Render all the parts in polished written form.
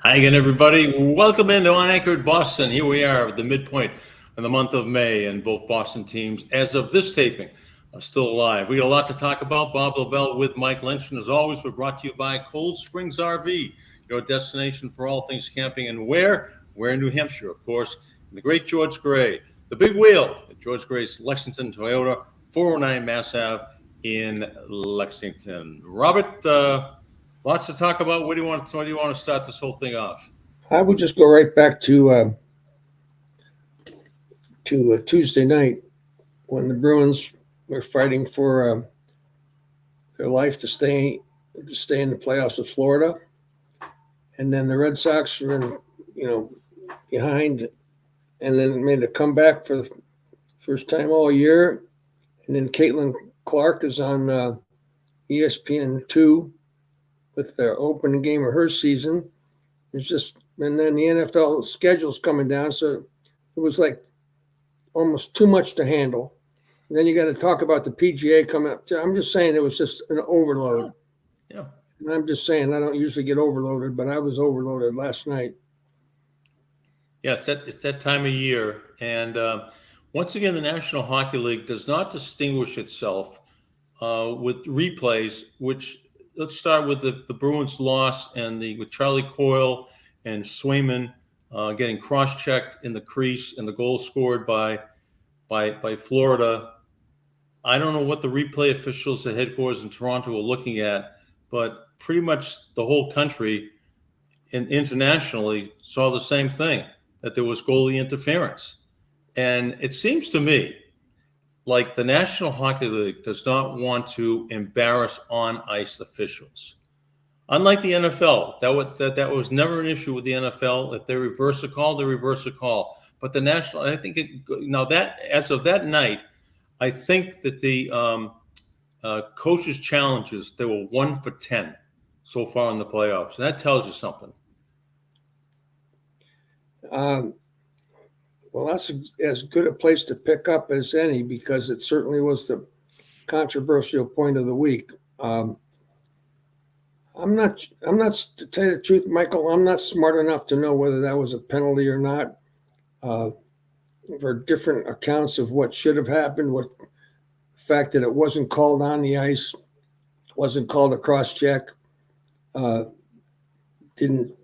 Hi again, everybody. Welcome into UnAnchored Boston. Here we are at the midpoint of the month of May, and both Boston teams, as of this taping, are still alive. We got a lot to talk about. Bob Lobel with Mike Lynch, and as always, we're brought to you by Cold Springs RV, your destination for all things camping. And where? We're in New Hampshire, of course, in the great George Gray, the big wheel at George Gray's Lexington Toyota, 409 Mass Ave in Lexington. Robert, lots to talk about. Where do you want to start this whole thing off? I would just go right back to Tuesday night when the Bruins were fighting for their life to stay in the playoffs of Florida, and then the Red Sox were behind, and then made a comeback for the first time all year, and then Caitlin Clark is on ESPN2 with their opening game of her season. It's just, and then the NFL schedule's coming down, so it was like almost too much to handle. And then you got to talk about the PGA coming up. I'm just saying it was just an overload. Yeah. And I'm just saying I don't usually get overloaded, but I was overloaded last night. Yeah, it's that time of year. And once again, the National Hockey League does not distinguish itself with replays, which let's start with the Bruins loss and with Charlie Coyle and Swayman getting cross-checked in the crease and the goal scored by Florida. I don't know what the replay officials at headquarters in Toronto are looking at, but pretty much the whole country and internationally saw the same thing, that there was goalie interference. And it seems to me like the National Hockey League does not want to embarrass on-ice officials. Unlike the NFL, that was never an issue with the NFL. If they reverse a call, they reverse a call. But the National, I think that as of that night, I think that the coaches' challenges, they were 1 for 10 so far in the playoffs. And that tells you something. Well, that's as good a place to pick up as any, because it certainly was the controversial point of the week. I'm not, to tell you the truth, Michael, I'm not smart enough to know whether that was a penalty or not. For different accounts of what should have happened, the fact that it wasn't called on the ice, wasn't called a cross-check, didn't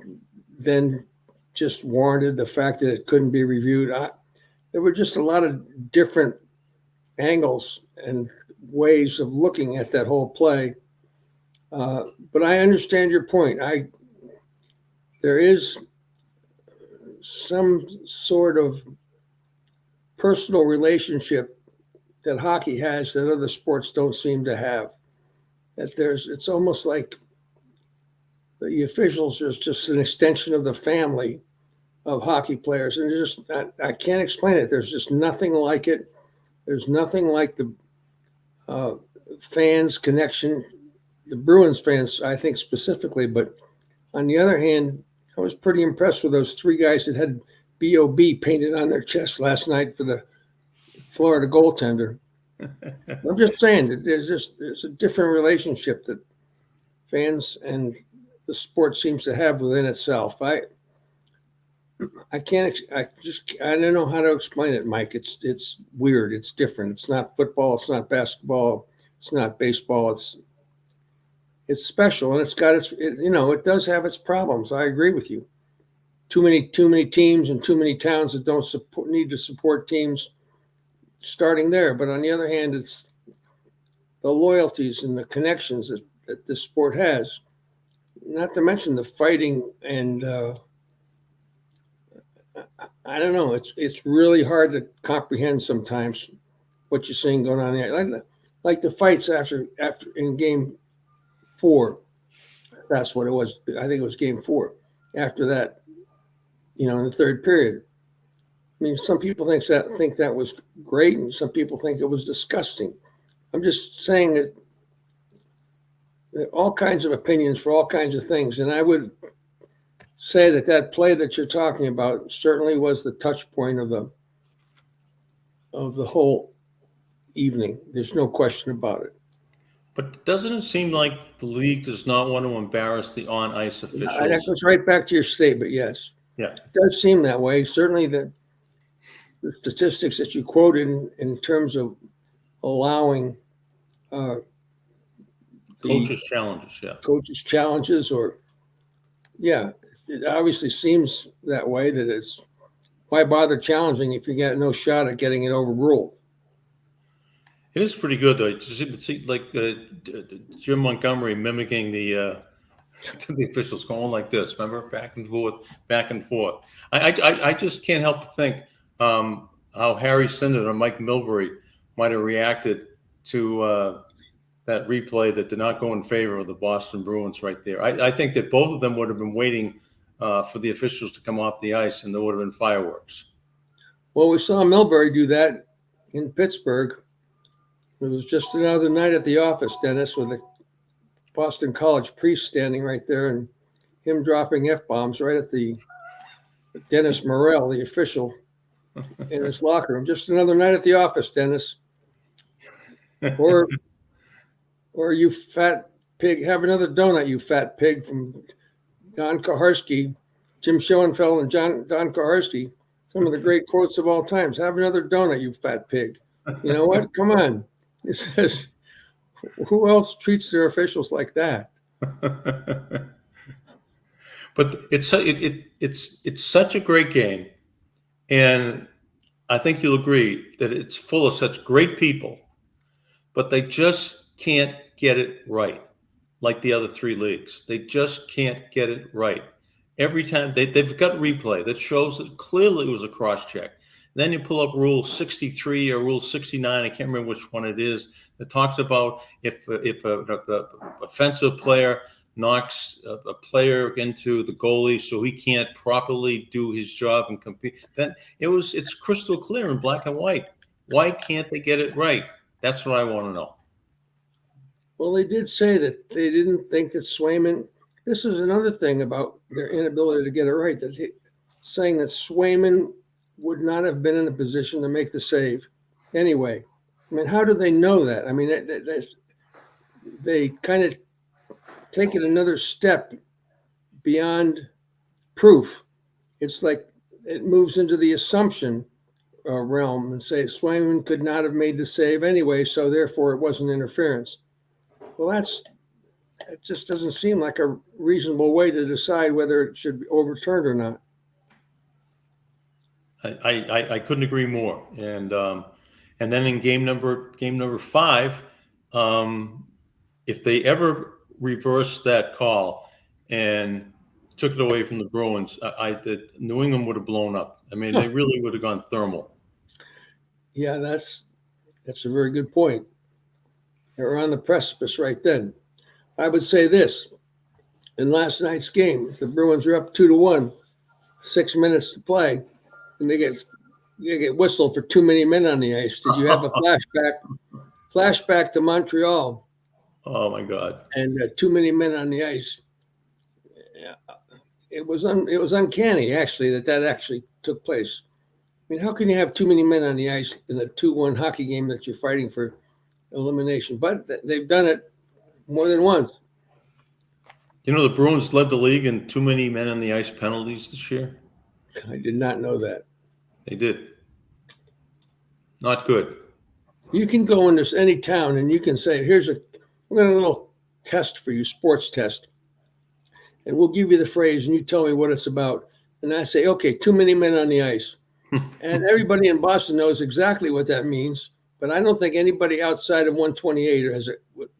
then just warranted the fact that it couldn't be reviewed. There were just a lot of different angles and ways of looking at that whole play. But I understand your point. There is some sort of personal relationship that hockey has that other sports don't seem to have. It's almost like the officials are just an extension of the family of hockey players, and I can't explain it. There's just nothing like it. There's nothing like the fans' connection, the Bruins fans, I think specifically. But on the other hand, I was pretty impressed with those three guys that had B.O.B. painted on their chest last night for the Florida goaltender. I'm just saying that there's a different relationship that fans and the sport seems to have within itself. I don't know how to explain it, Mike. It's weird. It's different. It's not football. It's not basketball. It's not baseball. It's special, and it does have its problems. I agree with you. Too many teams and too many towns that don't need to support teams starting there. But on the other hand, it's the loyalties and the connections that this sport has. Not to mention the fighting, and I don't know. It's really hard to comprehend sometimes what you're seeing going on there. Like the fights after in Game 4. That's what it was. I think it was Game 4. After that, in the third period. I mean, some people think that was great, and some people think it was disgusting. I'm just saying that there are all kinds of opinions for all kinds of things, and I would say that play that you're talking about certainly was the touch point of the whole evening. There's no question about it. But doesn't it seem like the league does not want to embarrass the on-ice That officials? goes right back to your statement. Yes, Yeah. it does seem that way. Certainly, the statistics that you quoted in terms of allowing uh, the Coaches' challenges, yeah. coaches' challenges, or yeah, it obviously seems that way. That it's why bother challenging if you got no shot at getting it overruled. It is pretty good, though. See, like Jim Montgomery mimicking to the officials going like this. Remember, back and forth, back and forth. I just can't help but think how Harry Sinden or Mike Milbury might have reacted to that replay that did not go in favor of the Boston Bruins right there. I think that both of them would have been waiting for the officials to come off the ice, and there would have been fireworks. Well, we saw Milbury do that in Pittsburgh. It was just another night at the office, Dennis, with a Boston College priest standing right there and him dropping F-bombs right at the Dennis Morrell, the official, in his locker room. Just another night at the office, Dennis. Or you fat pig, have another donut, you fat pig, from Don Koharski, Jim Schoenfeld and Don Koharski. Some of the great quotes of all times. Have another donut, you fat pig. You know what? Come on. It says, who else treats their officials like that? But it's such a great game, and I think you'll agree that it's full of such great people, but they just can't get it right, like the other three leagues. They just can't get it right. Every time they've got replay that shows that clearly it was a cross check. Then you pull up Rule 63 or Rule 69, I can't remember which one it is, that talks about if a offensive player knocks a player into the goalie so he can't properly do his job and compete, then it's crystal clear in black and white. Why can't they get it right? That's what I want to know. Well, they did say that they didn't think that Swayman. This is another thing about their inability to get it right. Saying that Swayman would not have been in a position to make the save anyway. I mean, how do they know that? I mean, they kind of take it another step beyond proof. It's like it moves into the assumption realm and say Swayman could not have made the save anyway, so therefore it wasn't interference. Well, it just doesn't seem like a reasonable way to decide whether it should be overturned or not. I couldn't agree more. And then in game number 5, if they ever reversed that call and took it away from the Bruins, New England would have blown up. I mean, they really would have gone thermal. Yeah, that's a very good point. They were on the precipice right then. I would say this: in last night's game, the Bruins are up 2-1, 6 minutes to play, and they get whistled for too many men on the ice. Did you have a flashback to Montreal? Oh my God! And too many men on the ice. Yeah, it was uncanny actually that actually took place. I mean, how can you have too many men on the ice in a 2-1 hockey game that you're fighting for elimination? But they've done it more than once. You know, the Bruins led the league in too many men on the ice penalties this year. I did not know that. They did. Not good. You can go into any town and you can say, we're going to a little test for you, sports test. And we'll give you the phrase and you tell me what it's about. And I say, okay, too many men on the ice. And everybody in Boston knows exactly what that means. But I don't think anybody outside of 128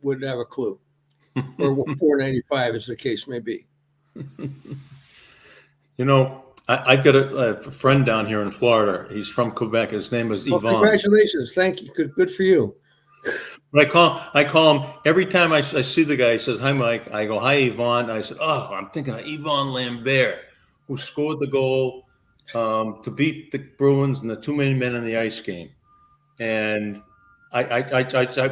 would have a clue. Or 495, as the case may be. You know, I've got a friend down here in Florida. He's from Quebec. His name is Yvonne. Congratulations. Thank you. Good for you. But I call him every time I see the guy. He says, "Hi, Mike." I go, "Hi, Yvonne." I said, "Oh, I'm thinking of Yvonne Lambert, who scored the goal to beat the Bruins in the too many men on the ice game." And I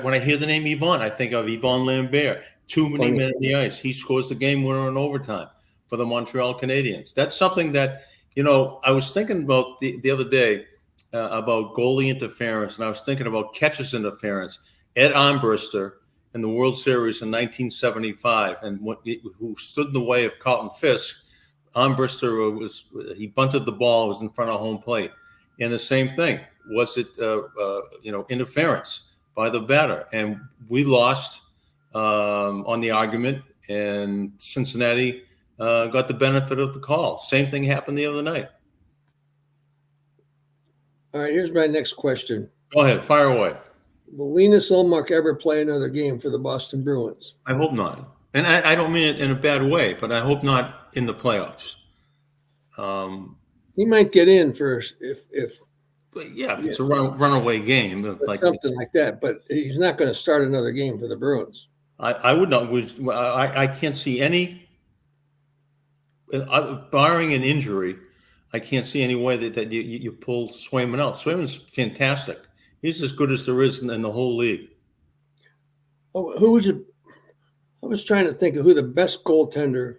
when I hear the name Yvonne, I think of Yvonne Lambert. Too many men on the ice. He scores the game winner in overtime for the Montreal Canadiens. That's something that, you know, I was thinking about the other day about goalie interference, and I was thinking about catcher's interference. Ed Armbruster in the World Series in 1975, and who stood in the way of Carlton Fisk. Armbrister he bunted the ball, was in front of home plate, and the same thing. Was it interference by the batter? And we lost on the argument, and Cincinnati got the benefit of the call. Same thing happened the other night. All right, here's my next question. Go ahead, fire away. Will Linus Ullmark ever play another game for the Boston Bruins? I hope not. And I don't mean it in a bad way, but I hope not in the playoffs. He might get in first if it's a runaway game, like something like that. But he's not going to start another game for the Bruins. I would not. I can't see any, barring an injury, I can't see any way that you pull Swayman out. Swayman's fantastic. He's as good as there is in the whole league. Oh, who would you? I was trying to think of who the best goaltender.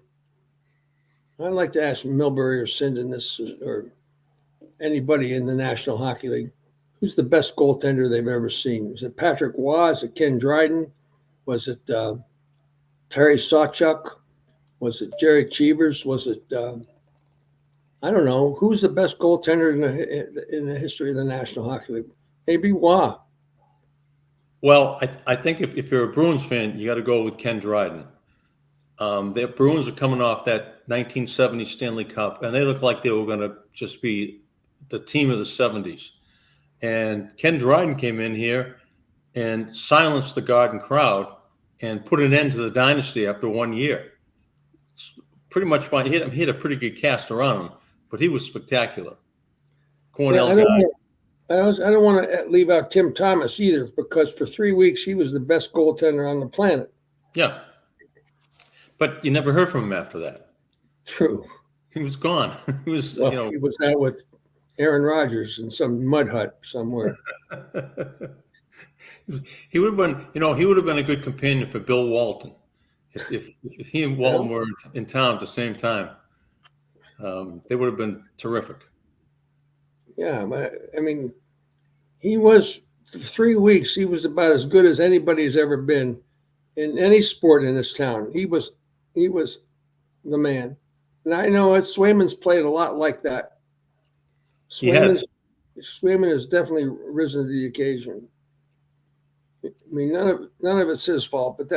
I'd like to ask Milbury or Sinden this, or anybody in the National Hockey League. Who's the best goaltender they've ever seen? Is it Patrick Waugh? Is it Ken Dryden? Was it Terry Sawchuk? Was it Jerry Cheevers? Was it I don't know. Who's the best goaltender in the history of the National Hockey League? Maybe Waugh. Well, I think if you're a Bruins fan, you got to go with Ken Dryden. The Bruins are coming off that 1970 Stanley Cup, and they look like they were going to just be the team of the 70s. And Ken Dryden came in here and silenced the Garden crowd and put an end to the dynasty after 1 year. It's pretty much he had a pretty good cast around him, but he was spectacular. Cornell guy. I don't want to leave out Tim Thomas either, because for 3 weeks he was the best goaltender on the planet. Yeah. But you never heard from him after that. True. He was gone. He was, he was out with Aaron Rodgers in some mud hut somewhere. He would have been a good companion for Bill Walton if he and Walton were in town at the same time. They would have been terrific. Yeah, I mean, he was for 3 weeks. He was about as good as anybody's ever been in any sport in this town. He was the man. And I know Swayman's played a lot like that. Swayman has definitely risen to the occasion. I mean, none of it's his fault, but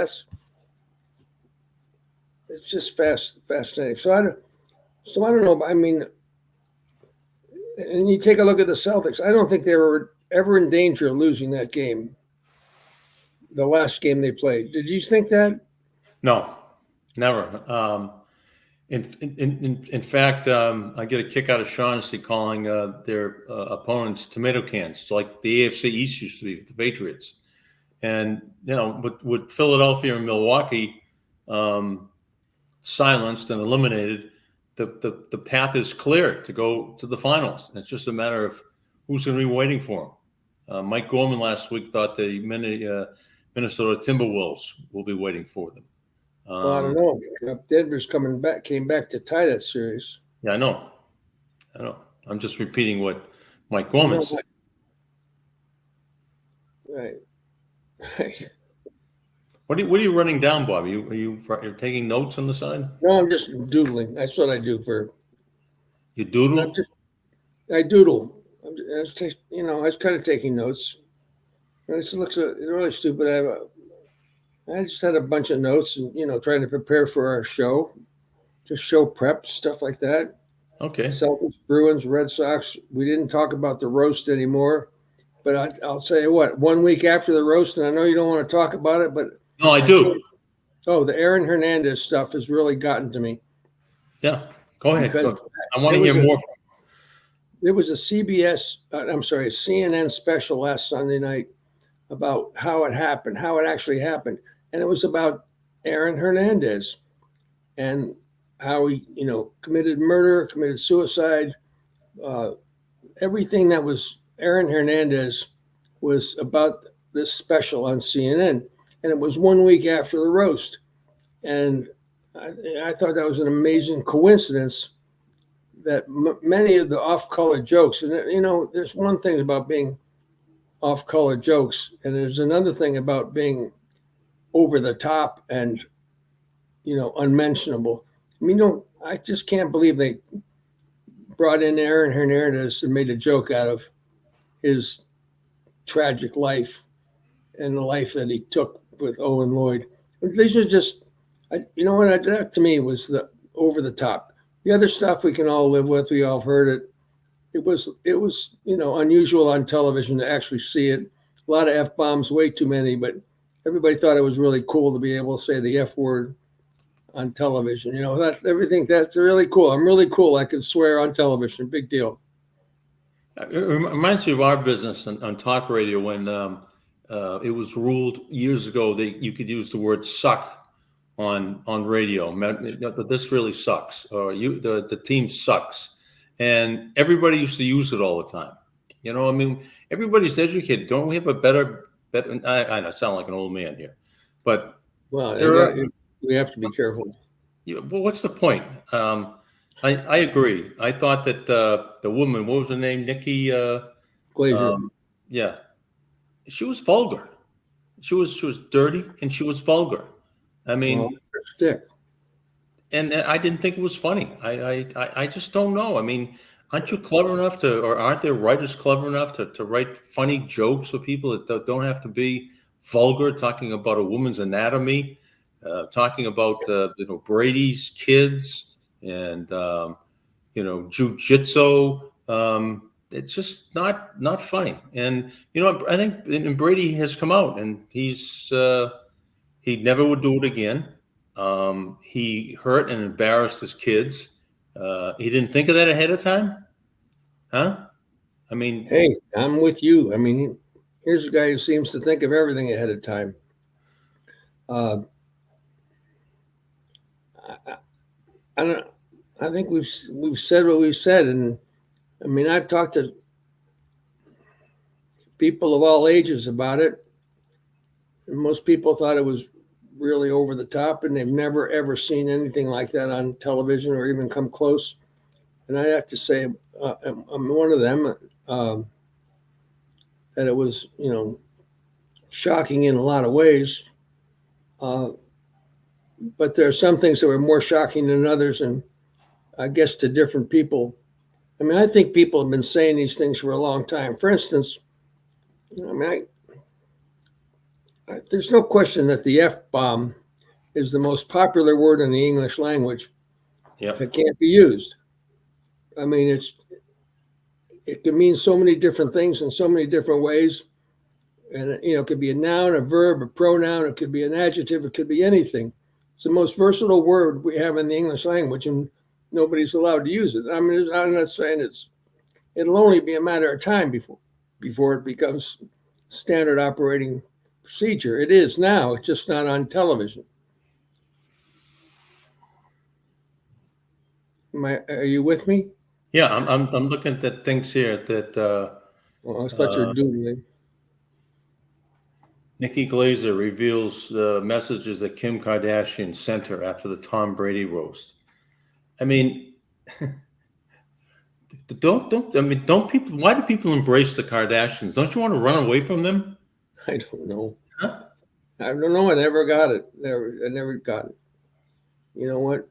it's just fascinating. So I don't know. I mean, and you take a look at the Celtics. I don't think they were ever in danger of losing that game. The last game they played. Did you think that? No, never. In fact, I get a kick out of Shaughnessy calling their opponents tomato cans, like the AFC East used to be with the Patriots. And, with Philadelphia and Milwaukee silenced and eliminated, the path is clear to go to the finals. And it's just a matter of who's going to be waiting for them. Mike Gorman last week thought the Minnesota Timberwolves will be waiting for them. Well, I don't know. Denver's came back to tie that series. Yeah, I know. I'm just repeating what Mike Gorman said. Right. What are you running down, Bob? You're taking notes on the side? No, I'm just doodling. That's what I do for. You doodle? I doodle. I was kind of taking notes. It looks really stupid. I just had a bunch of notes and, trying to prepare for our show, just show prep, stuff like that. Okay. Celtics, Bruins, Red Sox. We didn't talk about the roast anymore, but I'll tell you what, 1 week after the roast, and I know you don't want to talk about it, but. No, I do. The Aaron Hernandez stuff has really gotten to me. Yeah, go ahead. I want to hear more. There was a CNN special last Sunday night about how it happened, how it actually happened. And it was about Aaron Hernandez and how he, committed murder, committed suicide. Everything that was Aaron Hernandez was about this special on CNN. And it was 1 week after the roast. And I thought that was an amazing coincidence that many of the off-color jokes, and, there's one thing about being off-color jokes, and there's another thing about being over the top and, unmentionable. I mean, I just can't believe they brought in Aaron Hernandez and made a joke out of his tragic life and the life that he took with Owen Lloyd. These are just, that to me was the over the top. The other stuff we can all live with. We all heard it. It was unusual on television to actually see it. A lot of F-bombs, way too many, but everybody thought it was really cool to be able to say the F word on television. That's everything. That's really cool. I'm really cool. I can swear on television. Big deal. It reminds me of our business on talk radio when it was ruled years ago that you could use the word "suck" on radio. This really sucks, or the team sucks, and everybody used to use it all the time. I mean, everybody's educated. Don't we have a better? I sound like an old man here, but we have to be careful. Well, what's the point? I agree. I thought that the woman, what was her name, Nikki Glazer. Yeah, she was vulgar. She was dirty and she was vulgar. I mean, stick. And I didn't think it was funny. I just don't know. I mean, aren't you clever enough or aren't there writers clever enough to write funny jokes for people that don't have to be vulgar, talking about a woman's anatomy, talking about Brady's kids and jujitsu. It's just not funny. And I think and Brady has come out and he never would do it again. He hurt and embarrassed his kids. He didn't think of that ahead of time, huh? I mean, hey, I'm with you. I mean, here's a guy who seems to think of everything ahead of time. I think we've said what we've said, and I mean, I've talked to people of all ages about it, and most people thought it was really over the top, and they've never ever seen anything like that on television or even come close. And I have to say, I'm one of them. That it was, shocking in a lot of ways. But there are some things that were more shocking than others, and I guess to different people. I mean, I think people have been saying these things for a long time. For instance, there's no question that the F-bomb is the most popular word in the English language. Yep. It can't be used. I mean, it can mean so many different things in so many different ways. And, it could be a noun, a verb, a pronoun. It could be an adjective. It could be anything. It's the most versatile word we have in the English language, and nobody's allowed to use it. I mean, I'm not saying it'll only be a matter of time before it becomes standard operating procedure. It is now. It's just not on television. Are you with me? Yeah, I'm looking at things here that. I thought you were doodling. Nikki Glazer reveals the messages that Kim Kardashian sent her after the Tom Brady roast. I mean, don't people? Why do people embrace the Kardashians? Don't you want to run away from them? I don't know. Huh? I don't know. I never got it. I never got it. You know what?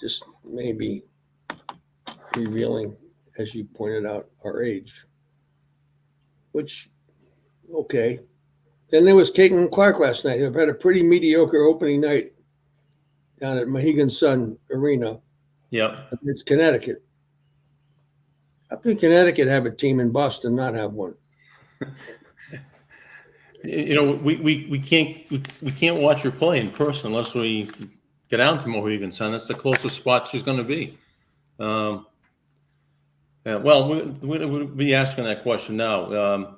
Just maybe revealing, as you pointed out, our age. Which, okay. Then there was Caitlin Clark last night. They've had a pretty mediocre opening night down at Mohegan Sun Arena. Yep. It's Connecticut. How can Connecticut have a team in Boston not have one? We can't watch her play in person unless we get down to Mohegan Sun. That's the closest spot she's going to be. Well, we'll be asking that question now.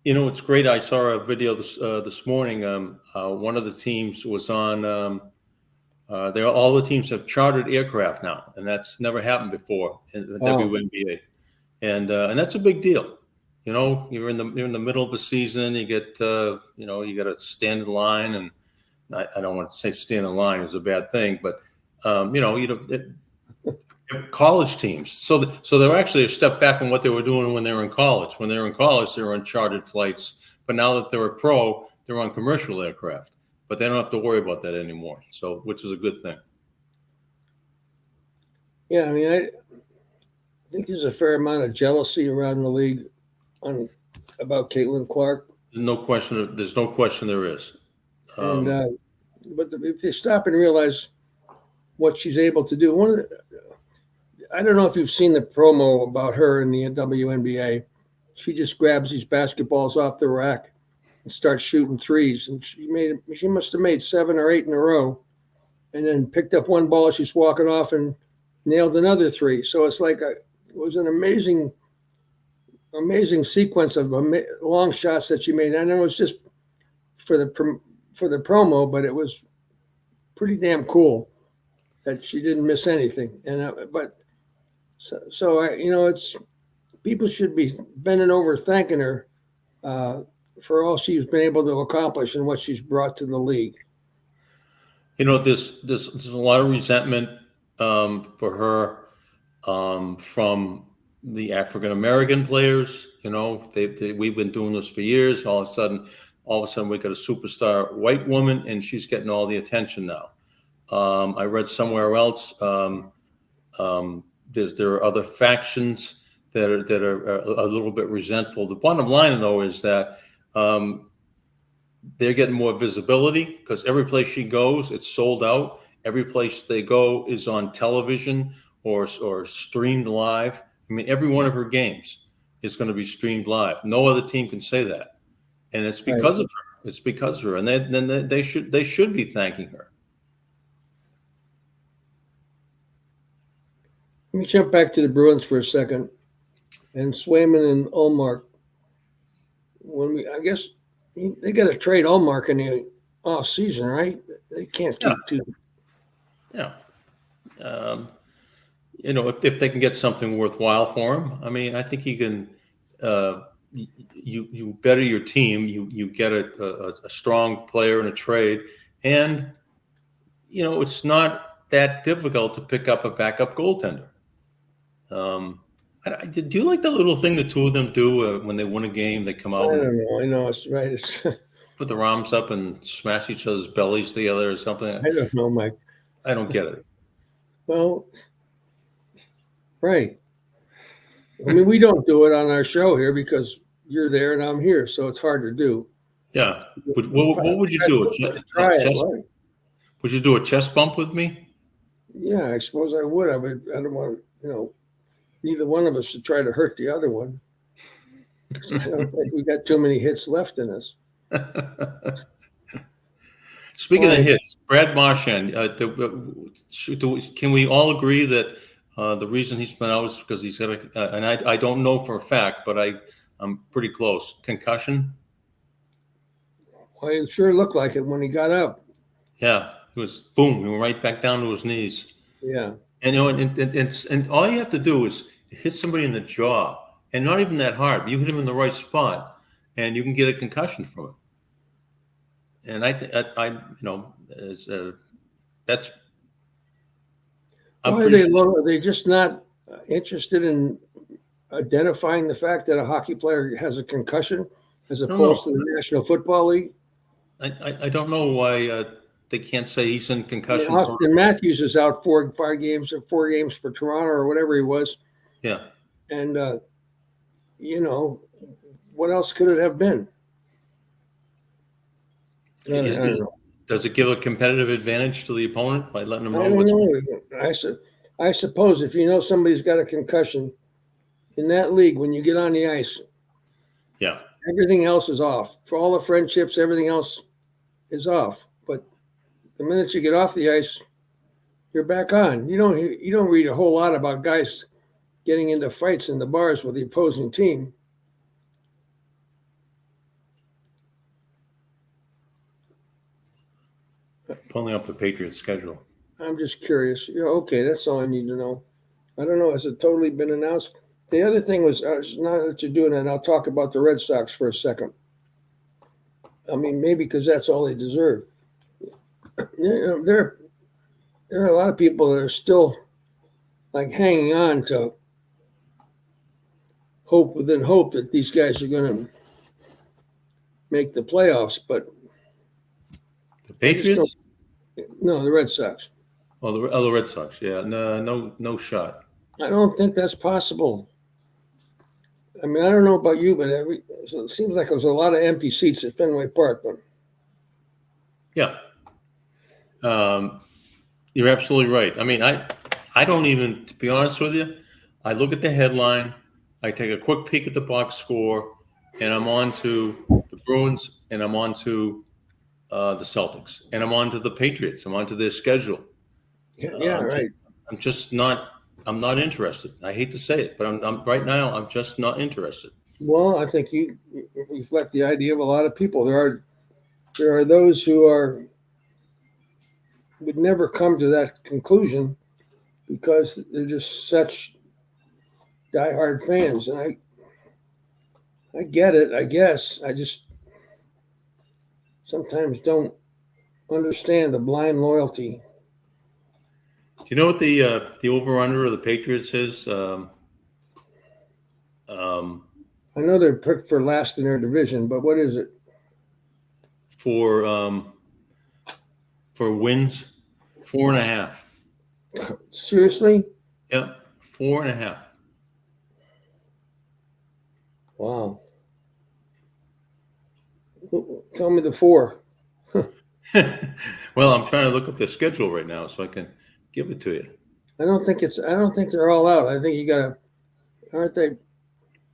It's great. I saw a video this morning. One of the teams was on. All the teams have chartered aircraft now, and that's never happened before in the WNBA, and that's a big deal. You're in the middle of a season. You get you got to stand in line, and I don't want to say stand in line is a bad thing, but college teams. So they're actually a step back from what they were doing when they were in college. When they were in college, they were on chartered flights. But now that they're a pro, they're on commercial aircraft, but they don't have to worry about that anymore. So, which is a good thing. Yeah, I mean, I think there's a fair amount of jealousy around the league about Caitlin Clark, There's no question. There's no question there is. and if they stop and realize what she's able to do, I don't know if you've seen the promo about her in the WNBA. She just grabs these basketballs off the rack and starts shooting threes, and she must have made 7 or 8 in a row, and then picked up one ball. She's walking off and nailed another 3. So it's like it was an amazing sequence of long shots that she made. I know it's just for the promo, but it was pretty damn cool that she didn't miss anything. And it's people should be bending over thanking her for all she's been able to accomplish and what she's brought to the league. There's a lot of resentment for her from the African American players. We've been doing this for years. All of a sudden, we got a superstar white woman, and she's getting all the attention now. I read somewhere else there are other factions that are a little bit resentful. The bottom line, though, is that they're getting more visibility because every place she goes, it's sold out. Every place they go is on television or streamed live. I mean, every one of her games is going to be streamed live. No other team can say that, and it's because of her. It's because of her, and then they should be thanking her. Let me jump back to the Bruins for a second, and Swayman and Ullmark. I guess they got to trade Ullmark in the off season, right? They can't keep two. Yeah. If they can get something worthwhile for him, I mean, I think you can. You better your team. You get a strong player in a trade, and it's not that difficult to pick up a backup goaltender. Do you like the little thing the two of them do when they win a game? They come out. I don't know. I know it's right. Put the arms up and smash each other's bellies together or something. I don't know, Mike. I don't get it. Well, right. I mean, we don't do it on our show here because you're there and I'm here, so it's hard to do. Yeah. What would you do? Would you do a chest bump with me? Yeah, I suppose I would. I don't want neither one of us to try to hurt the other one. I don't think we got too many hits left in us. Speaking of hits, Brad Marchand, can we all agree that the reason he's been out is because he's got and I don't know for a fact, but I'm pretty close, concussion? Well, it sure looked like it when he got up. Yeah, it was boom, he went right back down to his knees. Yeah. And and all you have to do is hit somebody in the jaw, and not even that hard. You hit him in the right spot, and you can get a concussion from it. And that's. Why are they just not interested in identifying the fact that a hockey player has a concussion as opposed to the National Football League? I don't know why they can't say he's in concussion. Austin Matthews is out 4 games for Toronto or whatever he was. Yeah. And, what else could it have been? Does it give a competitive advantage to the opponent by letting them know what's going on? I suppose if you know somebody's got a concussion in that league, when you get on the ice, yeah, everything else is off. For all the friendships, everything else is off. But the minute you get off the ice, you're back on. You don't read a whole lot about guys getting into fights in the bars with the opposing team. Pulling up the Patriots schedule. I'm just curious. Yeah, okay, that's all I need to know. I don't know. Has it totally been announced? The other thing was, now that you're doing it, I'll talk about the Red Sox for a second. I mean, maybe because that's all they deserve. There are a lot of people that are still like hanging on to hope within hope that these guys are going to make the playoffs, but The Patriots? No, the Red Sox. Oh, the Red Sox. Yeah, no shot. I don't think that's possible. I mean, I don't know about you, but it seems like there's a lot of empty seats at Fenway Park. But Yeah, you're absolutely right. I mean, I don't even, to be honest with you, I look at the headline, I take a quick peek at the box score, and I'm on to the Bruins, and I'm on to the Celtics, and I'm on to the Patriots. I'm on to their schedule. yeah, I'm right. just not. I'm not interested. I hate to say it, but I'm right now. I'm just not interested. Well, I think you reflect the idea of a lot of people. There are those who would never come to that conclusion because they're just such diehard fans, and I get it. I guess I just sometimes don't understand the blind loyalty. Do you know what the over under of the Patriots is? Um, I know they're picked for last in their division, but what is it? for wins, 4.5. Seriously? Yep, 4.5. Wow. Tell me the four. Well, I'm trying to look up the schedule right now so I can give it to you. I don't think they're all out. I think you gotta, aren't they?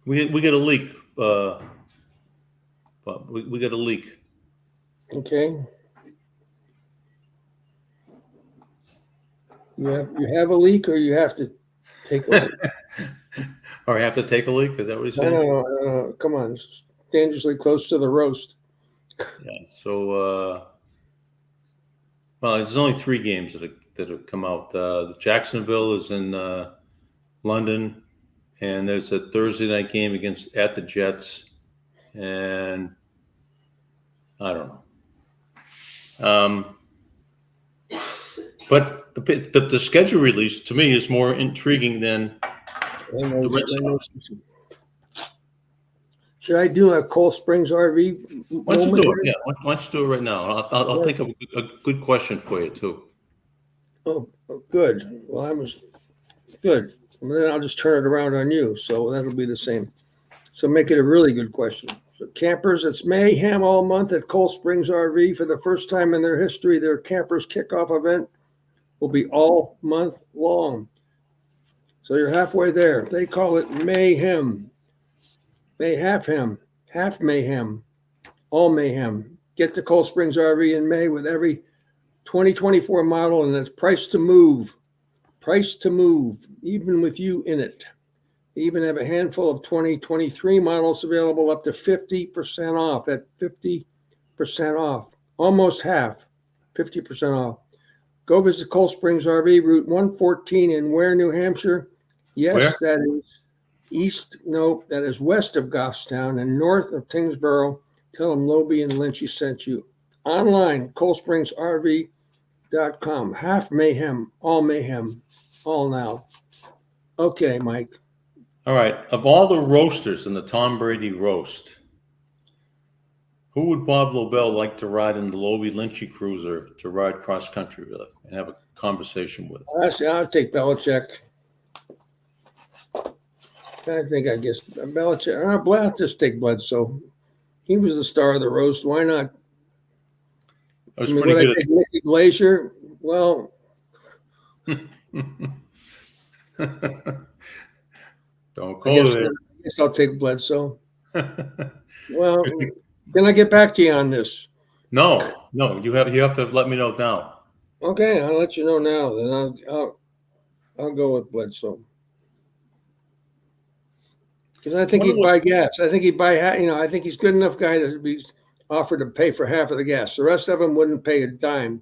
We get a leak. But we get a leak. Okay. You have a leak, or you have to take a leak. Or I have to take a leak? Is that what you're I saying? don't know. Come on, it's dangerously close to the roast. Yeah. So, well, there's only 3 games that have come out. The Jacksonville is in London, and there's a Thursday night game at the Jets, and I don't know. But the schedule release to me is more intriguing than the Red Sox. Should I do a Cold Springs RV? Why don't you do it? Yeah, why don't you do it right now? I'll think of a good question for you too. Oh, good. Well, I was good. And then I'll just turn it around on you. So that'll be the same. So make it a really good question. So campers, it's mayhem all month at Cold Springs RV. For the first time in their history, their campers kickoff event will be all month long. So you're halfway there. They call it mayhem. Half mayhem, all mayhem. Get to Cold Springs RV in May with every 2024 model, and it's price to move, even with you in it. They even have a handful of 2023 models available up to 50% off. At 50% off, almost half, 50% off. Go visit Cold Springs RV, Route 114 in Ware, New Hampshire. Yes, Where? that is west of Goffstown and north of Tingsboro. Tell them Lobel and Lynch sent you. Online, coldspringsrv.com. Half mayhem, all now. Okay, Mike. All right. Of all the roasters in the Tom Brady roast, who would Bob Lobel like to ride in the Lobel Lynchy cruiser to ride cross country with and have a conversation with? I'll take Belichick. I guess Belichick. I'll just take Bledsoe. He was the star of the roast. Why not? I was pretty good. Nicky Glacier. Well, don't go there. I guess I'll take Bledsoe. Well, can I get back to you on this? No. You have to let me know now. Okay, I'll let you know now. Then I'll go with Bledsoe. Because I think he'd buy gas. I think he'd buy. I think he's good enough guy to be offered to pay for half of the gas. The rest of them wouldn't pay a dime.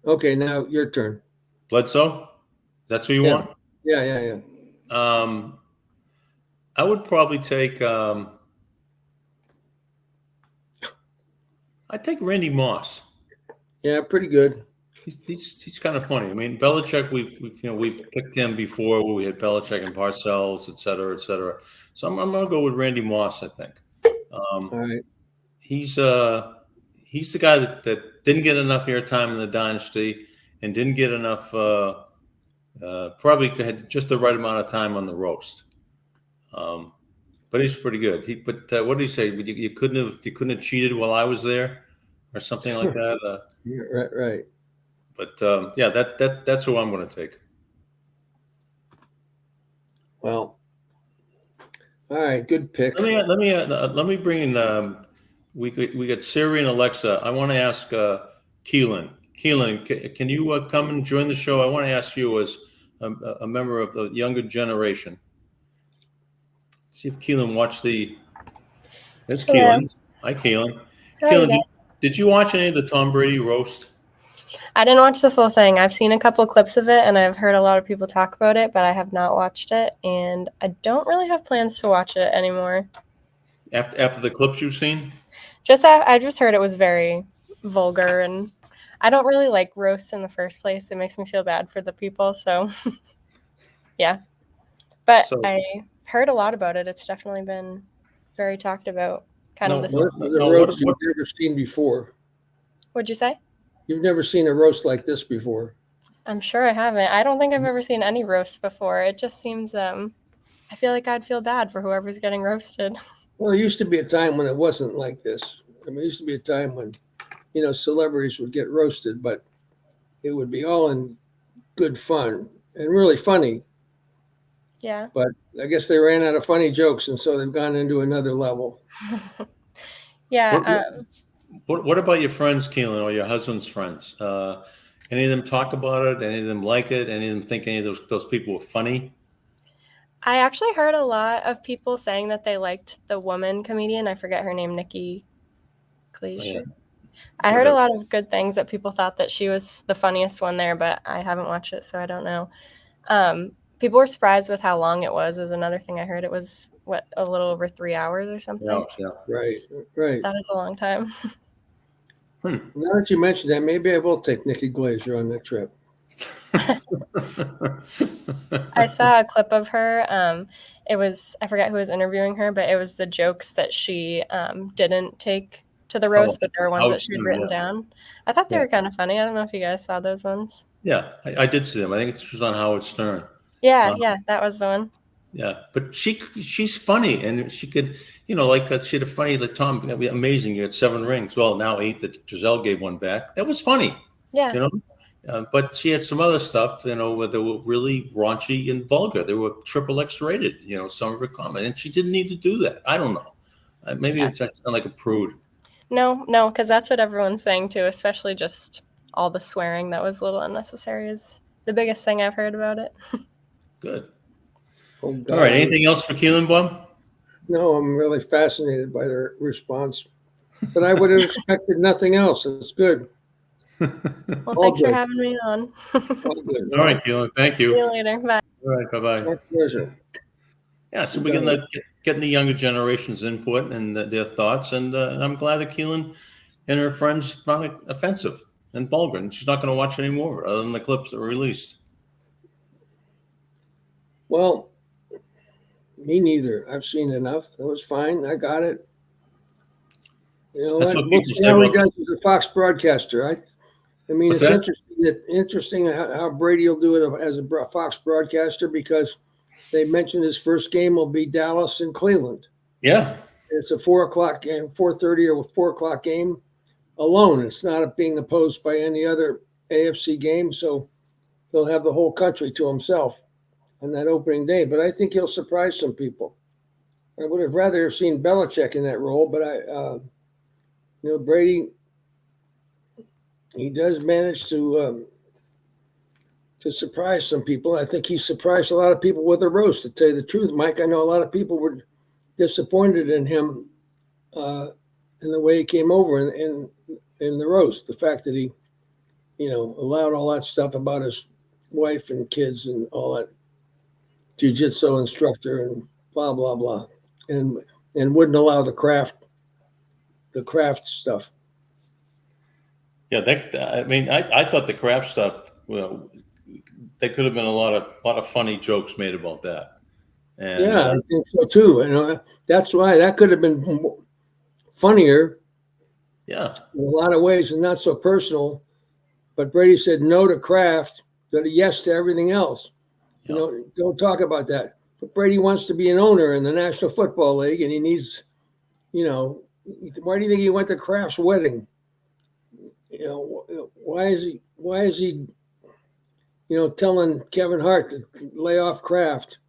Okay, now your turn. Bledsoe? That's who you want? Yeah. I would probably take. I'd take Randy Moss. Yeah, pretty good. He's kind of funny. I mean, Belichick, we've picked him before. We had Belichick and Parcells, et cetera, et cetera. So I'm gonna go with Randy Moss. I think Um, All right. he's the guy that didn't get enough airtime in the dynasty and didn't get enough. Probably had just the right amount of time on the roast. But he's pretty good. What did he say? You couldn't have cheated while I was there, or something like that. Yeah, right. But yeah, that's who I'm going to take. Well, all right, good pick. Let me bring in. We got Siri and Alexa. I want to ask Keelan. Keelan, can you come and join the show? I want to ask you as a member of the younger generation. See if Keelan watched the. There's Hello. Keelan. Hi, Keelan. How are you Keelan, guys? did you watch any of the Tom Brady roast? I didn't watch the full thing. I've seen a couple clips of it and I've heard a lot of people talk about it, but I have not watched it and I don't really have plans to watch it anymore. After the clips you've seen? I just heard it was very vulgar and I don't really like roasts in the first place. It makes me feel bad for the people, so yeah. But So I heard a lot about it. It's definitely been very talked about. Kind No, of the Well, this is a no, roast you've never seen before. What'd you say? You've never seen a roast like this before. I'm sure I haven't. I don't think I've ever seen any roast before. It just seems I feel like I'd feel bad for whoever's getting roasted. Well, there used to be a time when it wasn't like this. I mean, there used to be a time when, celebrities would get roasted, but it would be all in good fun and really funny. Yeah. But I guess they ran out of funny jokes, and so they've gone into another level. Yeah. What about your friends, Keelan, or your husband's friends? Any of them talk about it? Any of them like it? Any of them think any of those people were funny? I actually heard a lot of people saying that they liked the woman comedian. I forget her name, Nikki Glaser. Yeah. I heard a lot of good things that people thought that she was the funniest one there, but I haven't watched it, so I don't know. People were surprised with how long it was. Is another thing I heard. It was a little over 3 hours or something. Yeah. Right. That is a long time. Now that you mentioned that, maybe I will take Nikki Glaser on that trip. I saw a clip of her. I forget who was interviewing her, but it was the jokes that she didn't take to the roast, but there were ones that she had written down. I thought they were kind of funny. I don't know if you guys saw those ones. Yeah, I did see them. I think it was on Howard Stern. Yeah, that was the one. Yeah, but she's funny, and she could, she had a funny, like Tom, amazing. You had 7 rings. Well, now 8 that Giselle gave one back. That was funny. Yeah. But she had some other stuff, where they were really raunchy and vulgar. They were XXX rated, some of her comments, and she didn't need to do that. I don't know. Maybe I sound like a prude. No, because that's what everyone's saying too, especially just all the swearing that was a little unnecessary is the biggest thing I've heard about it. Good. Oh, All right. Anything else for Keelan, Bob? No, I'm really fascinated by their response, but I would have expected nothing else. It's good. Well, thanks for having me on. All right, Keelan. Thank you. See you later. Bye. All right. Bye-bye. My pleasure. Yeah, so we're getting the younger generation's input and their thoughts, and I'm glad that Keelan and her friends found it offensive and vulgar, and she's not going to watch any more other than the clips that were released. Well, me neither. I've seen enough. It was fine. I got it. You know That's what? what We'll people see say how he about does as a Fox broadcaster. I mean, What's it's that? interesting how Brady will do it as a Fox broadcaster because they mentioned his first game will be Dallas and Cleveland. Yeah. It's a 4:00 game, 4:30 or 4:00 game alone. It's not being opposed by any other AFC game, so he'll have the whole country to himself on that opening day. But I think he'll surprise some people. I would have rather have seen Belichick in that role, but Brady, he does manage to surprise some people. I think he surprised a lot of people with a roast. To tell you the truth, Mike, I know a lot of people were disappointed in him in the way he came over in the roast. The fact that he, allowed all that stuff about his wife and kids and all that jiu-jitsu instructor and blah blah blah, and wouldn't allow the craft stuff. Yeah, I thought the craft stuff. Well, there could have been a lot of funny jokes made about that. And I think so too. That's why that could have been funnier Yeah. in a lot of ways and not so personal. But Brady said no to Kraft, but a yes to everything else. Yeah. Don't talk about that. But Brady wants to be an owner in the National Football League, and he needs, why do you think he went to Kraft's wedding? Why is he, telling Kevin Hart to lay off Kraft?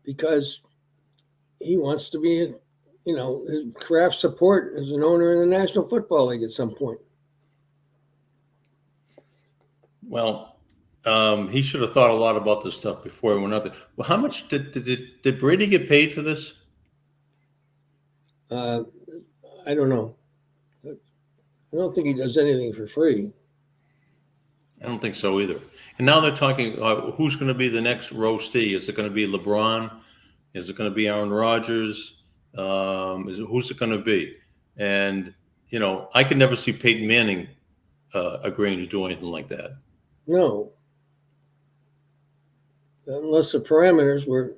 Because he wants to be, Kraft support as an owner in the National Football League at some point. Well, he should have thought a lot about this stuff before he went up there. Well, how much did Brady get paid for this? I don't know. I don't think he does anything for free. I don't think so either. And now they're talking who's going to be the next roastee. Is it going to be LeBron? Is it going to be Aaron Rodgers? Who's it going to be? And, I could never see Peyton Manning agreeing to do anything like that. No. Unless the parameters were,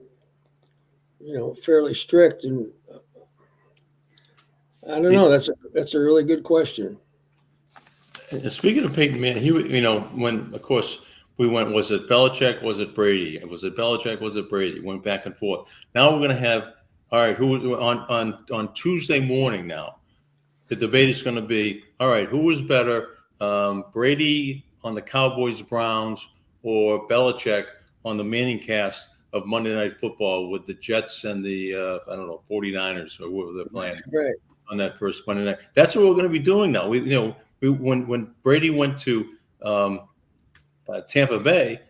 fairly strict. And I don't know. That's a really good question. And speaking of Peyton Manning, when, of course, we went, was it Belichick? Was it Brady? Was it Belichick? Was it Brady? Went back and forth. Now we're going to have, all right, who on Tuesday morning now, the debate is going to be, all right, who was better, Brady on the Cowboys Browns or Belichick on the Manning cast of Monday Night Football with the Jets and the 49ers or whoever they're playing on that first Monday night. That's what we're going to be doing now. When Brady went to Tampa Bay,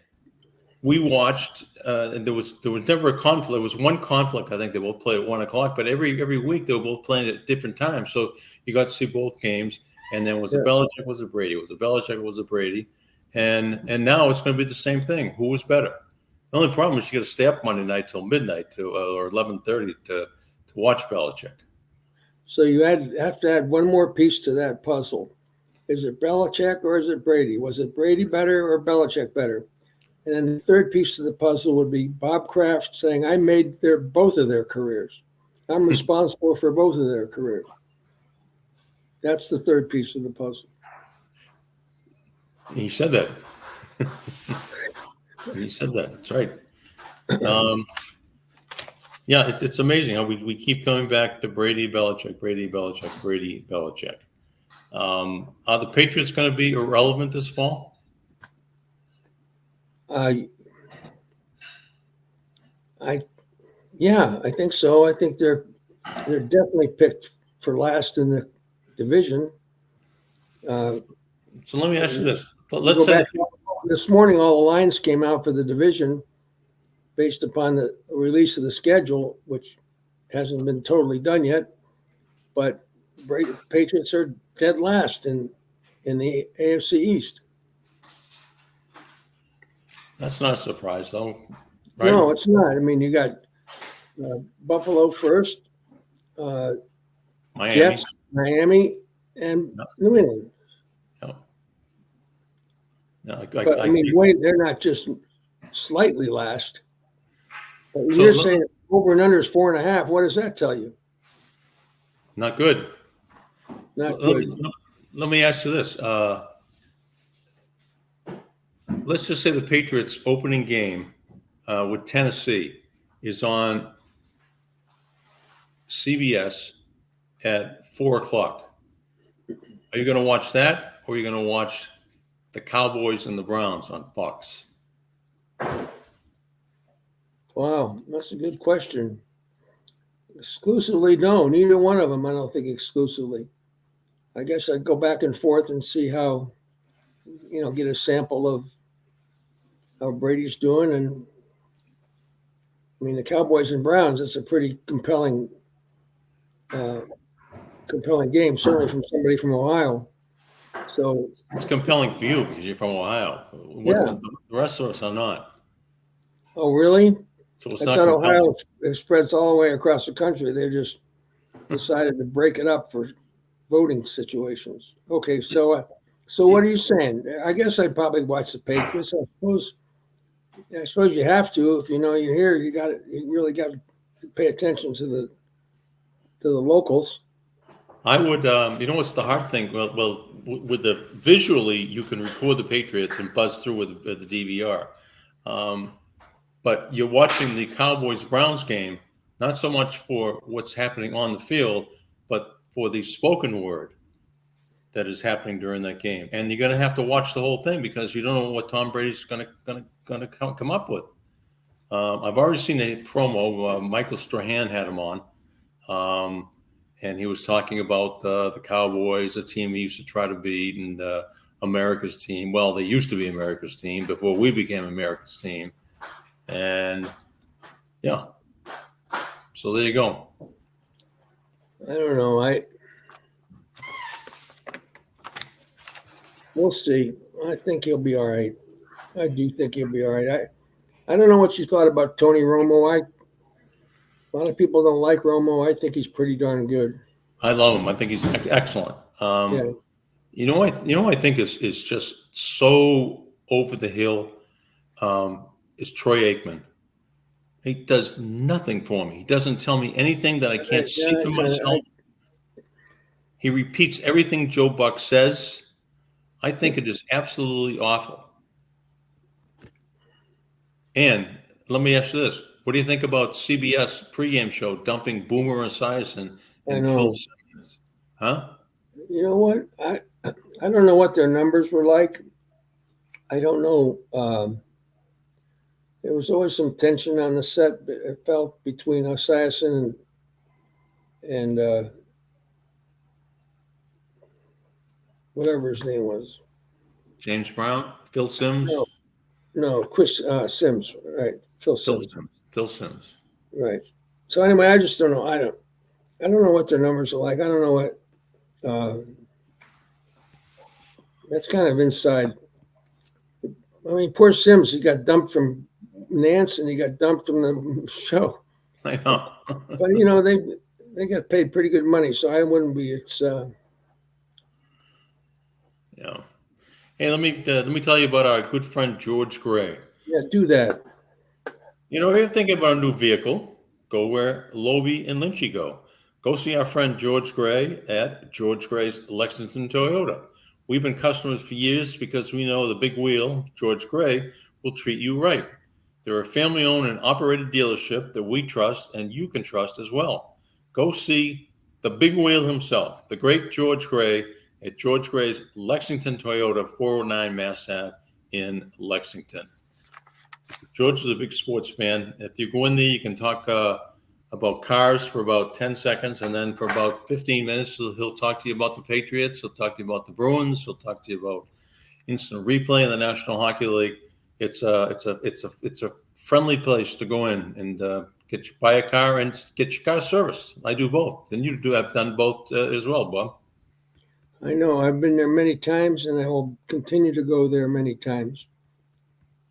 we watched, and there was never a conflict. There was one conflict. I think they both played at 1:00, but every week they were both playing at different times. So you got to see both games. And then was it Belichick? Was it Brady? Was it Belichick? Was it Brady? And now it's going to be the same thing. Who was better? The only problem is you got to stay up Monday night till midnight or 11:30 to watch Belichick. So you have to add one more piece to that puzzle. Is it Belichick or is it Brady? Was it Brady better or Belichick better? And then the third piece of the puzzle would be Bob Kraft saying, I made both of their careers. I'm responsible for both of their careers. That's the third piece of the puzzle. He said that. He said that. That's right. Yeah, it's amazing how we keep coming back to Brady, Belichick, Brady, Belichick, Brady, Belichick. Are the Patriots going to be irrelevant this fall? I think so. I think they're definitely picked for last in the division. So let me ask you this. Let's say this morning, all the lines came out for the division based upon the release of the schedule, which hasn't been totally done yet. But Patriots are dead last in the AFC East. That's not a surprise, though. Right? No, it's not. I mean, you got Buffalo first, Miami. Jets, Miami, and New England. No, they're not just slightly last. But when you're saying over and under is 4.5, what does that tell you? Not good. Not good. Let me ask you this. Let's just say the Patriots' opening game with Tennessee is on CBS at 4:00. Are you going to watch that, or are you going to watch the Cowboys and the Browns on Fox? Wow, that's a good question. Exclusively, no. Neither one of them, I don't think exclusively. I guess I'd go back and forth and see how, get a sample of how Brady's doing. And I mean, the Cowboys and Browns, it's a pretty compelling game, certainly from somebody from Ohio. So it's compelling for you because you're from Ohio. The rest of us are not. Oh, really? So it's I not thought compelling. Ohio it spreads all the way across the country. They just decided to break it up for voting situations. Okay, so what are you saying? I guess I'd probably watch the Patriots. I suppose you have to. If you know you're here, you really got to pay attention to the locals. I would, what's the hard thing? Well, with the visually, you can record the Patriots and buzz through with the DVR. But you're watching the Cowboys Browns game, not so much for what's happening on the field, but for the spoken word that is happening during that game. And you're going to have to watch the whole thing because you don't know what Tom Brady's going to come up with. I've already seen a promo. Michael Strahan had him on. And he was talking about the Cowboys, a team he used to try to beat, and America's team. Well, they used to be America's team before we became America's team. And, yeah. So there you go. I don't know. We'll see. I think he'll be all right. I do think he'll be all right. I don't know what you thought about Tony Romo. A lot of people don't like Romo. I think he's pretty darn good. I love him. I think he's excellent. Yeah. I think is just so over the hill is Troy Aikman. He does nothing for me. He doesn't tell me anything that I can't see for myself. He repeats everything Joe Buck says. I think it is absolutely awful. And let me ask you this. What do you think about CBS pregame show dumping Boomer Esiason and Phil Simmons? Huh? You know what? I don't know what their numbers were like. I don't know. There was always some tension on the set. It felt between Esiason and whatever his name was. James Brown? Phil Sims? No, Chris Sims, right? Phil Sims. Phil Sims. Right. So anyway, I just don't know. I don't know what their numbers are like. I don't know what. That's kind of inside. I mean, poor Sims. He got dumped from Nance, and he got dumped from the show. I know. But they got paid pretty good money, so I wouldn't be. It's. Yeah. Hey, let me tell you about our good friend George Gray. Yeah, do that. If you're thinking about a new vehicle, go where Lobel and Lynch go. Go see our friend George Gray at George Gray's Lexington Toyota. We've been customers for years because we know the big wheel, George Gray, will treat you right. They're a family-owned and operated dealership that we trust and you can trust as well. Go see the big wheel himself, the great George Gray, at George Gray's Lexington Toyota, 409 Mass Ave in Lexington. George is a big sports fan. If you go in there, you can talk about cars for about 10 seconds, and then for about 15 minutes, he'll talk to you about the Patriots. He'll talk to you about the Bruins. He'll talk to you about instant replay in the National Hockey League. It's a friendly place to go in and buy a car and get your car serviced. I do both, and you have done both as well, Bob. I know. I've been there many times, and I will continue to go there many times.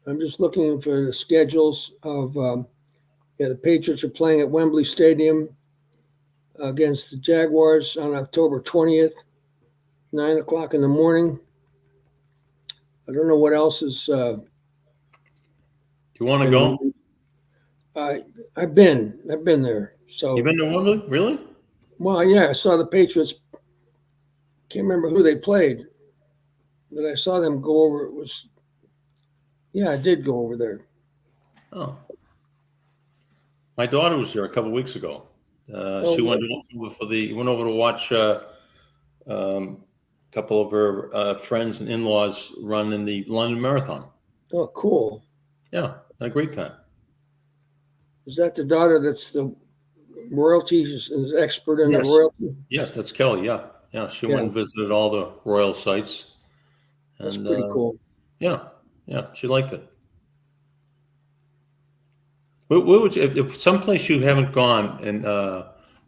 I'm just looking for the schedules of the Patriots are playing at Wembley Stadium against the Jaguars on October 20th, 9 o'clock in the morning. I don't know what else is. Do you want to go? I've been there. So you've been to Wembley, really? Well, yeah, I saw the Patriots. Can't remember who they played, but I saw them go over. I did go over there. Oh, my daughter was there a couple of weeks ago. She went over to watch a couple of her friends and in-laws run in the London Marathon. Oh, cool! Yeah, had a great time. Is that the daughter that's the royalty? Is expert in the royalty? Yes, that's Kelly. Yeah, she went and visited all the royal sites. And, that's pretty cool. Yeah, she liked it. Where would you, if someplace you haven't gone and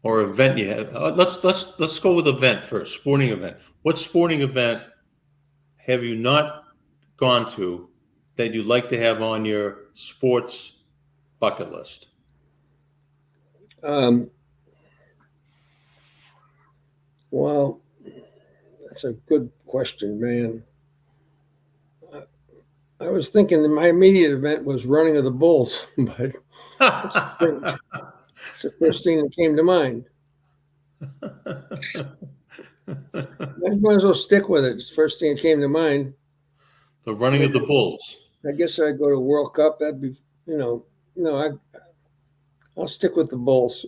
or event you have? Let's go with event first. Sporting event. What sporting event have you not gone to that you'd like to have on your sports bucket list? Well, that's a good question, man. I was thinking that my immediate event was running of the Bulls, but that's the first thing that came to mind. Might as well stick with it. It's the first thing that came to mind. The running of the Bulls. I guess I'd go to World Cup. That'd be, I'll stick with the Bulls.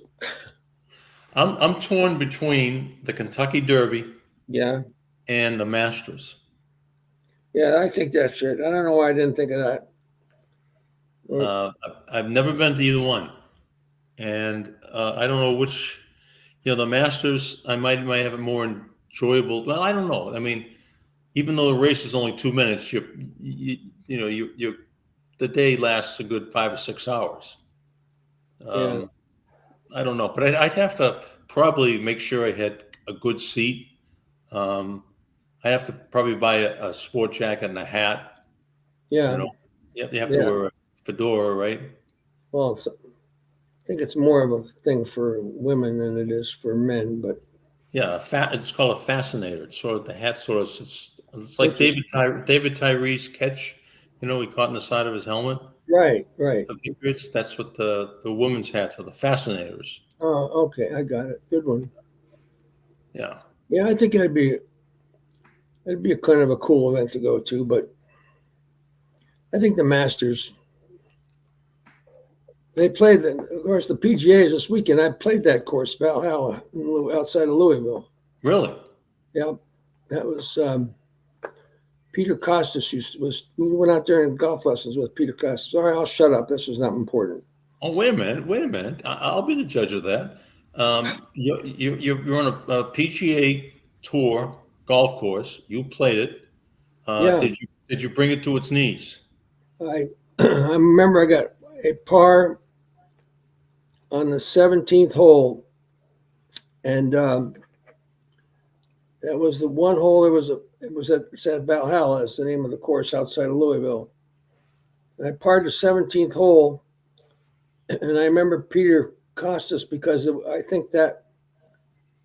I'm torn between the Kentucky Derby Yeah. and the Masters. Yeah, I think that's it. I don't know why I didn't think of that. I've never been to either one, and I don't know which. The Masters, I might have it more enjoyable. Well, I don't know. I mean, even though the race is only 2 minutes, the day lasts a good 5 or 6 hours. Yeah. I don't know, but I'd have to probably make sure I had a good seat. I have to probably buy a sport jacket and a hat. Yeah. You have to wear a fedora, right? Well, I think it's more of a thing for women than it is for men, but yeah, it's called a fascinator. It's sort of the hat sort of it's like David Tyree's catch. He caught in the side of his helmet. Right. The Patriots. That's what the women's hats are. The fascinators. Oh, okay, I got it. Good one. Yeah. Yeah, I think it'd be a kind of a cool event to go to, but I think the Masters. They played, of course, the PGA is this weekend. I played that course, Valhalla, outside of Louisville. Really? Yeah, that was Peter Costas. We went out there in golf lessons with Peter Costas. All right, I'll shut up. This is not important. Oh, wait a minute. I'll be the judge of that. You're on a PGA tour golf course. You played it. Yeah. Did you bring it to its knees? I remember I got a par on the 17th hole, and that was the one hole. It's at Valhalla. It's the name of the course outside of Louisville. And I parred the 17th hole, and I remember Peter Costas because I think that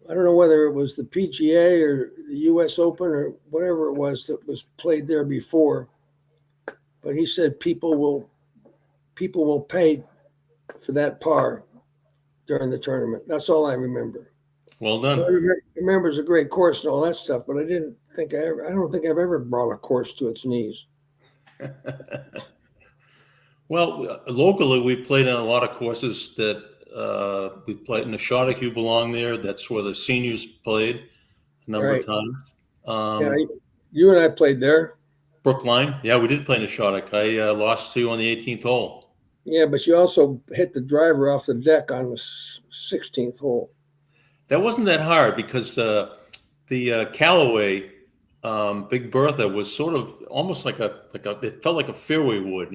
I don't know whether it was the PGA or the U.S. Open or whatever it was that was played there before, but he said people will pay for that par during the tournament. That's all I remember. Well done. I remember it's a great course and all that stuff, but I don't think I've ever brought a course to its knees. Well, locally, we've played on a lot of courses that we played in the Shoddock. You belong there. That's where the seniors played a number of times. Yeah, you and I played there. Brookline. Yeah, we did play in the Shoddock. I lost to you on the 18th hole. Yeah, but you also hit the driver off the deck on the 16th hole. That wasn't that hard because the Callaway Big Bertha was sort of almost like it felt like a fairway wood,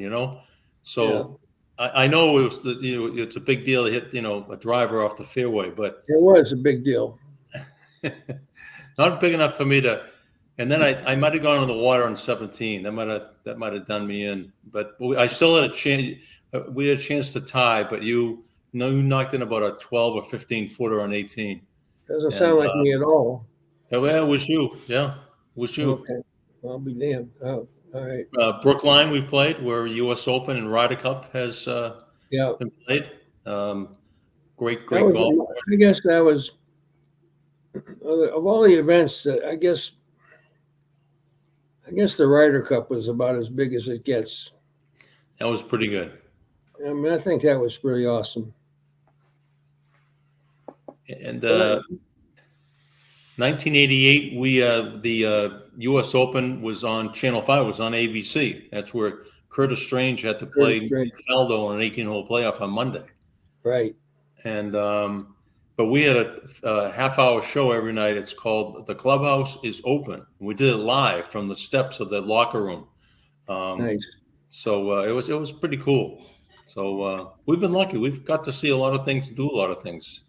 So yeah. I know it was it's a big deal to hit a driver off the fairway, but it was a big deal. Not big enough for me to. And then I might have gone in the water on 17. That might have done me in. But I still had a chance. We had a chance to tie, but you knocked in about a 12 or 15 footer on 18. Doesn't sound like me at all. Yeah, it was you. Yeah, it was you. Okay, I'll be damned. Oh, all right. Brookline we played, where U.S. Open and Ryder Cup has been played. Great golf. I guess that was of all the events that I guess the Ryder Cup was about as big as it gets. That was pretty good. I mean, I think that was pretty awesome. And 1988, the U.S. Open was on Channel 5. It was on ABC. That's where Curtis Strange had to play Faldo on an 18-hole playoff on Monday. Right. And but we had a half-hour show every night. It's called "The Clubhouse is Open." We did it live from the steps of the locker room. Nice. So it was pretty cool. So we've been lucky. We've got to see a lot of things, do a lot of things.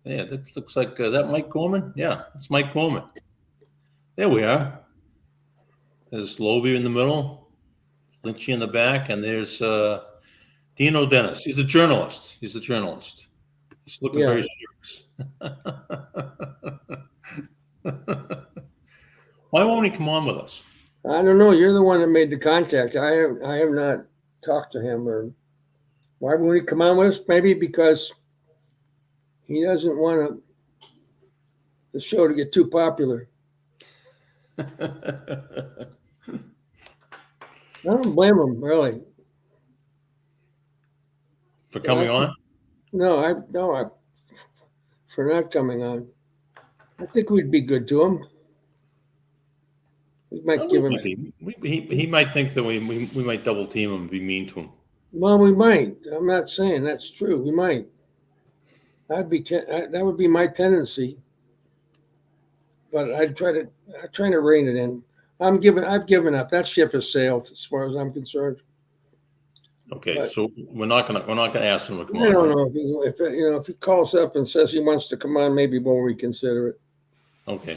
Yeah, that looks like that Mike Gorman. Yeah, that's Mike Gorman. There we are. There's Lobel in the middle, Lynch in the back, and there's Dino Dennis. He's a journalist. He's looking very serious. Why won't he come on with us? I don't know. You're the one that made the contact. I have not talked to him. Or why won't he come on with us? Maybe because he doesn't want to. the show to get too popular. I don't blame them, really. For coming on? No, for not coming on. I think we'd be good to him. We might give him. He might think that we might double team him and be mean to him. Well, we might. I'm not saying that's true. We might. That would be my tendency. But I'm trying to rein it in. I've given up. That ship has sailed as far as I'm concerned. Okay, but, so we're not gonna ask him to come on. I don't know if he calls up and says he wants to come on, maybe we'll reconsider it. Okay.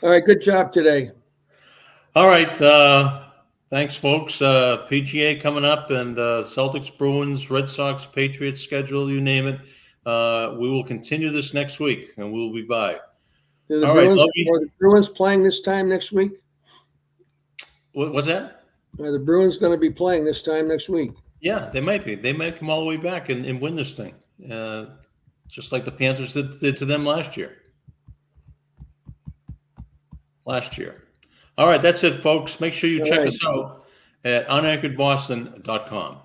All right. Good job today. All right. Thanks, folks. PGA coming up, and Celtics, Bruins, Red Sox, Patriots schedule, you name it. We will continue this next week, and we'll be by. Are the Bruins playing this time next week? What's that? Are the Bruins going to be playing this time next week? Yeah, they might be. They might come all the way back and win this thing, just like the Panthers did to them last year. All right, that's it, folks. Make sure you check us out at unanchoredboston.com.